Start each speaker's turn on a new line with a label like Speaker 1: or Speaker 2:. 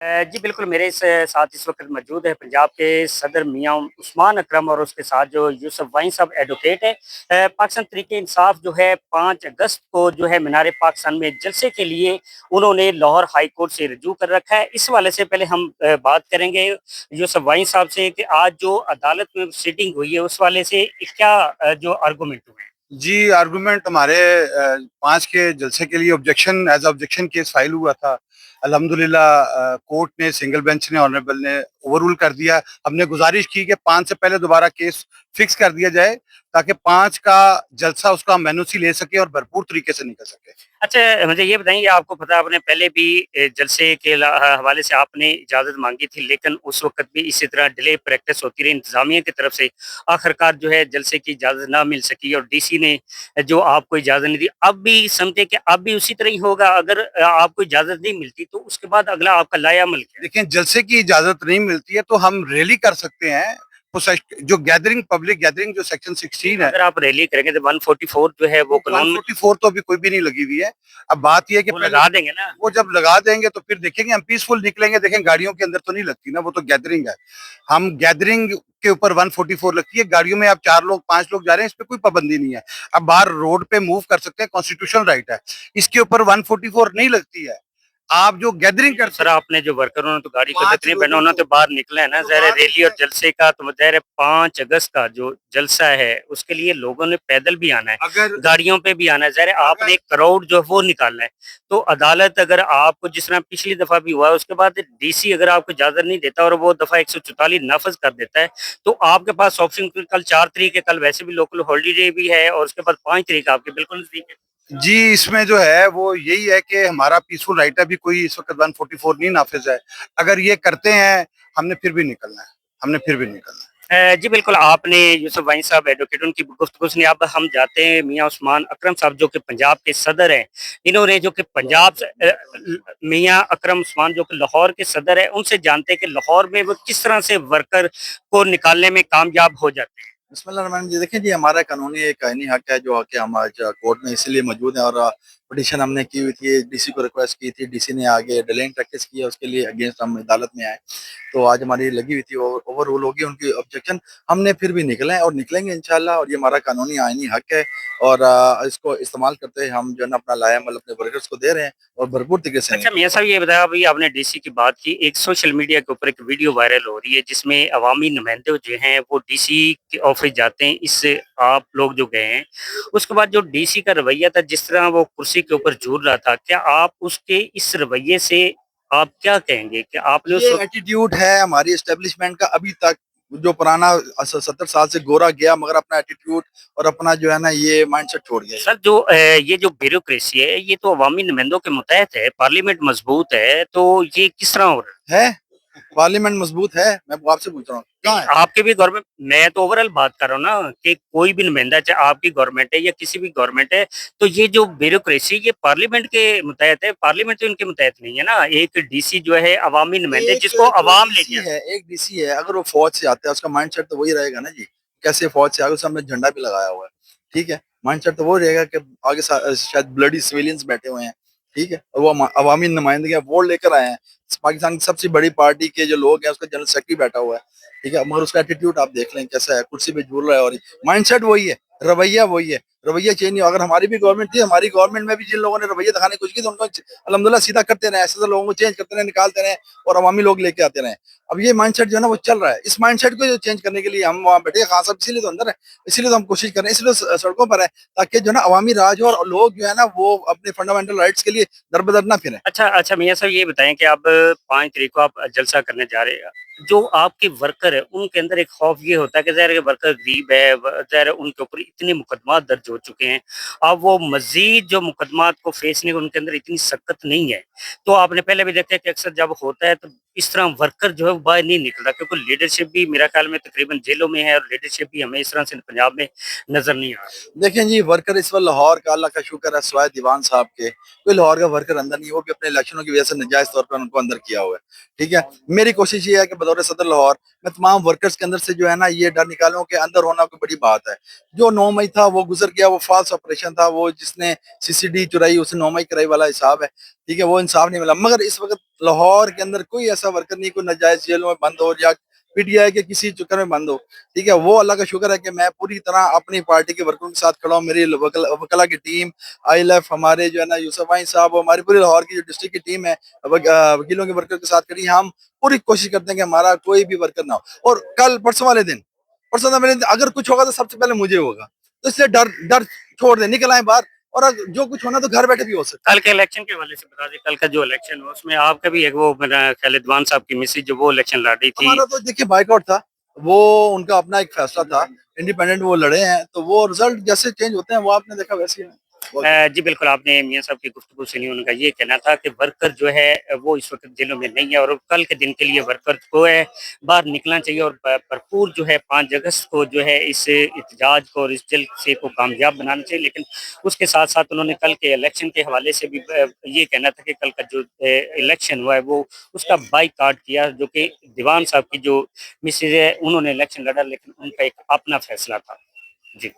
Speaker 1: जी बिल्कुल, मेरे साथ इस वक़्त मौजूद है पंजाब के सदर मियाँ उस्मान अकरम और उसके साथ जो यूसुफ वानी साहब एडवोकेट हैं। पाकिस्तान तहरीक-ए-इंसाफ जो है 5 अगस्त को जो है मीनार-ए-पाकिस्तान में जलसे के लिए उन्होंने लाहौर हाई कोर्ट से रुजू कर रखा है। इस हवाले से पहले हम बात करेंगे यूसुफ वानी साहब से कि आज जो अदालत में सिटिंग हुई है उस हवाले से क्या जो आर्गुमेंट हुए हैं?
Speaker 2: जी, आर्गुमेंट हमारे 5 के जलसे के लिए objection as objection case file हुआ था। अल्हम्दुलिल्लाह कोर्ट ने, सिंगल बेंच ने, ऑनरेबल ने ओवररूल कर दिया। हमने गुजारिश की कि 5 से पहले दोबारा केस फिक्स कर दिया जाए ताकि 5 का जलसा उसका हम एनओसी ले सके और भरपूर तरीके से निकल सके।
Speaker 1: अच्छा, मुझे ये बताइए आपको पता है आपने पहले भी जलसे के हवाले से आपने इजाज़त माँगी थी लेकिन उस वक़्त भी इसी तरह डिले प्रैक्टिस होती रही इंतज़ामिया की तरफ से। आखिरकार जो है जलसे की इजाज़त ना मिल सकी और डीसी ने जो आपको इजाज़त नहीं दी। अब भी समझे कि अब भी उसी तरह ही होगा अगर आपको इजाज़त नहीं मिलती तो उसके बाद अगला आपका लाएअमल क्या है?
Speaker 2: देखिए, जलसे की इजाज़त नहीं मिलती है तो हम रैली कर सकते हैं। जो गैदरिंग, पब्लिक गैदरिंग जो सेक्शन 16 है,
Speaker 1: अगर आप रैली करेंगे तो 144 जो है वो कानून में
Speaker 2: 144 तो अभी कोई भी नहीं लगी हुई है। अब बात ये है कि
Speaker 1: वो
Speaker 2: पहले
Speaker 1: लगा देंगे ना।
Speaker 2: वो जब लगा देंगे तो फिर देखेंगे, हम पीसफुल निकलेंगे, देखें गाड़ियों के अंदर तो नहीं लगती ना, वो तो गैदरिंग है। हम गैदरिंग के ऊपर 144 लगती है, गाड़ियों में आप 4 लोग 5 लोग जा रहे हैं, इस पे कोई पाबंदी नहीं है। अब बाहर रोड पे मूव कर सकते हैं, कॉन्स्टिट्यूशनल राइट है। इसके ऊपर 144 नहीं लगती है। आप जो गैदरिंग
Speaker 1: नहीं तो
Speaker 2: करते
Speaker 1: सर
Speaker 2: हैं
Speaker 1: आपने जो वर्करों ने तो गाड़ी तो
Speaker 2: 5
Speaker 1: जितनी बना
Speaker 2: लोगों
Speaker 1: उन्होंने
Speaker 2: को
Speaker 1: तो बाहर निकला है ना
Speaker 2: जो
Speaker 1: ज़ाहिर है
Speaker 2: बाहर
Speaker 1: रैली और
Speaker 2: निकले,
Speaker 1: जलसे का तो ज़ाहिर है 5 अगस्त का जो जलसा है उसके लिए लोगों ने पैदल भी आना है,
Speaker 2: अगर
Speaker 1: गाड़ियों पे भी आना है, ज़ाहिर है आपने
Speaker 2: अगर
Speaker 1: एक क्राउड जो है वो निकालना है। तो अदालत अगर आपको जिस तरह पिछली दफ़ा भी हुआ है उसके बाद डीसी अगर आपको इजाज़त नहीं देता और वो दफ़ा 144 नाफ़िज़ कर देता है, तो आपके पास ऑप्शन कल 4 तारीख है, कल वैसे भी लोकल हॉलिडे भी है और उसके बाद 5 तारीख आपके बिल्कुल नज़दीक है।
Speaker 2: जी, इसमें जो है वो यही है कि हमारा पीसफुल राइट है, अभी कोई इस वक़्त 144 नहीं नाफ़िज़ है। अगर ये करते हैं, हमने फिर भी निकलना है, हमने फिर भी निकलना है।
Speaker 1: जी बिल्कुल, आपने यूसुफ वानी साहब एडवोकेट उनकी गुफ्तगू सुनी। अब हम जाते हैं मियाँ उस्मान अकरम साहब जो कि पंजाब के सदर हैं। इन्होंने जो कि पंजाब से मियाँ अकरम उस्मान जो कि लाहौर के सदर हैं, उनसे जानते हैं कि लाहौर में वो किस तरह से वर्कर को निकालने में कामयाब हो जाते हैं।
Speaker 3: बिस्मिल्लाह जी, देखिए जी, हमारा कानूनी एक आईनी हक है जो कि हम आज कोर्ट में इसीलिए मौजूद हैं और पिटीशन हमने की हुई थी, डीसी को रिक्वेस्ट की थी, डीसी ने आगे डिलेइंग प्रैक्टिस की है, उसके लिए अगेंस्ट हम अदालत में आए। तो आज हमारी लगी हुई थी, ओवर रूल होगी उनकी ऑब्जेक्शन। हमने फिर भी निकले हैं और निकलेंगे इंशाल्लाह, और ये हमारा कानूनी आईनी हक है और इसको इस्तेमाल करते हुए हम जो है ना अपना लायामल अपने वर्कर्स को दे रहे हैं और भरपूर तरीके से
Speaker 1: अच्छा मियाँ साहब ये बताया अभी आपने डीसी की बात की, एक सोशल मीडिया के ऊपर एक वीडियो वायरल हो रही है जिसमें अवामी नुमाइंदे जो हैं वो डीसी के ऑफिस जाते हैं, इससे आप लोग जो गए हैं, उसके बाद जो डीसी का रवैया था जिस तरह वो कुर्सी के ऊपर झूल रहा था, क्या आप उसके इस रवैये से आप क्या कहेंगे? कि आपने उस
Speaker 3: ये
Speaker 1: वक़्त
Speaker 3: एटीट्यूड है हमारी एस्टेब्लिशमेंट का अभी तक। जो पुराना 70 साल से गोरा गया मगर अपना एटीट्यूड और अपना जो है ना ये माइंडसेट छोड़ गया
Speaker 1: सर जो ये जो ब्यूरोक्रेसी है, ये तो अवामी नुमाइंदों के मुतहत है, पार्लियामेंट मजबूत है, तो ये किस तरह हो रहा है?
Speaker 3: है। पार्लियामेंट मजबूत है, मैं आपसे पूछ रहा हूँ
Speaker 1: नहीं,
Speaker 3: कहाँ है?
Speaker 1: आपके भी गवर्नमेंट मैं तो ओवरऑल बात कर रहा हूँ ना कि कोई भी नुमाइंदा चाहे आपकी गवर्नमेंट है या किसी भी गवर्नमेंट है, तो ये जो ब्यूरोक्रेसी ये पार्लियामेंट के मुतहत है, पार्लियामेंट तो इनके मुतहत नहीं है ना। एक डीसी जो है अवामी नुमाइंदे
Speaker 3: एक
Speaker 1: जिसको
Speaker 3: जो
Speaker 1: अवाम ले
Speaker 3: डीसी
Speaker 1: लिया।
Speaker 3: है, एक डीसी है, अगर वो फौज से आता है उसका माइंडसेट तो वही रहेगा ना जी। कैसे फौज से आगे, उसमें हमने झंडा भी लगाया हुआ है। ठीक है, माइंडसेट तो वो रहेगा कि आगे शायद ब्लडी सिविलियंस बैठे हुए हैं। ठीक है, और वो अवामी नुमाइंदगी वोट लेकर आए हैं। पाकिस्तान की सबसे बड़ी पार्टी के जो लोग हैं उसका जनरल सेक्रेटरी बैठा हुआ है। ठीक है, मगर उसका एटीट्यूड आप देख लें कैसा है, कुर्सी पे झूल रहा है और माइंडसेट वही है, रवैया वही है। रवैया चेंज नहीं। अगर हमारी भी गवर्नमेंट थी, हमारी गवर्नमेंट में भी जिन लोगों ने रवैया दिखाने की कोशिश की तो उनको अल्हम्दुलिल्लाह सीधा करते रहे, ऐसे लोगों को चेंज करते रहे, निकालते रहे और अवामी लोग लेके आते रहे। अब ये माइंडसेट जो है ना वो चल रहा है। इस माइंडसेट को जो चेंज करने के लिए हम वहाँ बैठे, खान साहब इसीलिए तो अंदर है, इसीलिए तो हम कोशिश कर रहे हैं, इसलिए तो सड़कों पर है, ताकि जो है ना अवामी राज हो और लोग जो है ना वो अपने फंडामेंटल राइट्स के लिए दर बदर ना फिरें।
Speaker 1: अच्छा, अच्छा मियाँ साहब ये बताएँ कि अब 5 तारीख को आप जलसा करने जा रहे हैं। जो आपके वर्कर हैं, उनके अंदर एक खौफ ये होता है कि ज़ाहिर है वर्कर गरीब है, ज़ाहिर है उनके ऊपर इतने मुकदमात दर्ज हो चुके हैं। अब वो मज़ीद जो मुकदमात को फेस नहीं उनके अंदर इतनी सख्त नहीं है। तो आपने पहले भी देखा है कि अक्सर जब होता है तो इस तरह वर्कर जो है वो बाहर नहीं निकलता क्योंकि लीडरशिप भी मेरा ख्याल में तकरीबन जेलों में है और लीडरशिप भी हमें इस तरह से पंजाब में नज़र नहीं आ रही।
Speaker 3: देखें जी, वर्कर इस वक्त लाहौर का, अल्लाह का शुक्र है, सिवाय दीवान साहब के कोई लाहौर का वर्कर अंदर नहीं है। वो भी अपने इलेक्शनों की वजह से नजायज तौर पर उनको अंदर किया हुआ है। ठीक है, मेरी कोशिश ये है कि बतौर सदर लाहौर मैं तमाम वर्कर्स के अंदर से जो है ना ये डर निकालूं कि अंदर होना कोई बड़ी बात है। जो 9 मई था वो गुजर गया वो फॉल्स ऑपरेशन था, वो जिसने सीसीडी चुराई उसने नौमाई कराई वाला हिसाब है, ठीक है, वो इंसाफ नहीं मिला। मगर इस वक्त लाहौर के अंदर कोई ऐसा वर्कर नहीं कोई नाजायज जेलों में बंद हो या पीटीआई के किसी चक्कर में बंद हो, ठीक है। वो अल्लाह का शुक्र है कि मैं पूरी तरह अपनी पार्टी के वर्करों के साथ खड़ा हूँ। मेरी वकला की टीम, ILF, हमारे जो है ना यूसुफ आइन साहब, हमारी पूरी लाहौर की जो डिस्ट्रिक्ट की टीम है वकीलों के वर्कर के साथ खड़ी है। हम पूरी कोशिश करते हैं कि हमारा कोई भी वर्कर ना हो। और कल परसों वाले दिन अगर कुछ होगा तो सबसे पहले मुझे होगा, तो इसलिए डर डर छोड़ दे, निकल आए बाहर, और जो कुछ होना तो घर बैठे भी हो सकता
Speaker 1: कल के इलेक्शन के हवाले से बता दें, कल का जो इलेक्शन हुआ उसमें आपका भी एक वो मेरा ख्याल है दीवान साहब की मिसेज जो वो इलेक्शन लड़ रही
Speaker 3: है।
Speaker 1: थी।
Speaker 3: हमारा तो देखिए बाइकआउट था, वो उनका अपना एक फैसला था, इंडिपेंडेंट वो लड़े हैं, तो वो रिजल्ट जैसे चेंज होते हैं वो आपने देखा वैसे ही है।
Speaker 1: जी बिल्कुल, आपने मियां साहब की गुफ्तगू सुनी, उनका ये कहना था कि वर्कर जो है वो इस वक्त जेलों में नहीं है और कल के दिन के लिए वर्कर को है बाहर निकलना चाहिए और भरपूर जो है 5 अगस्त को जो है इस एहतजाज को और इस जलसे को कामयाब बनाना चाहिए। लेकिन उसके साथ साथ उन्होंने कल के इलेक्शन के हवाले से भी ये कहना था कि कल का जो इलेक्शन हुआ है वो उसका बाईकाट किया, जो कि दीवान साहब की जो मिसेज है उन्होंने इलेक्शन लड़ा लेकिन उनका एक अपना फैसला था। जी।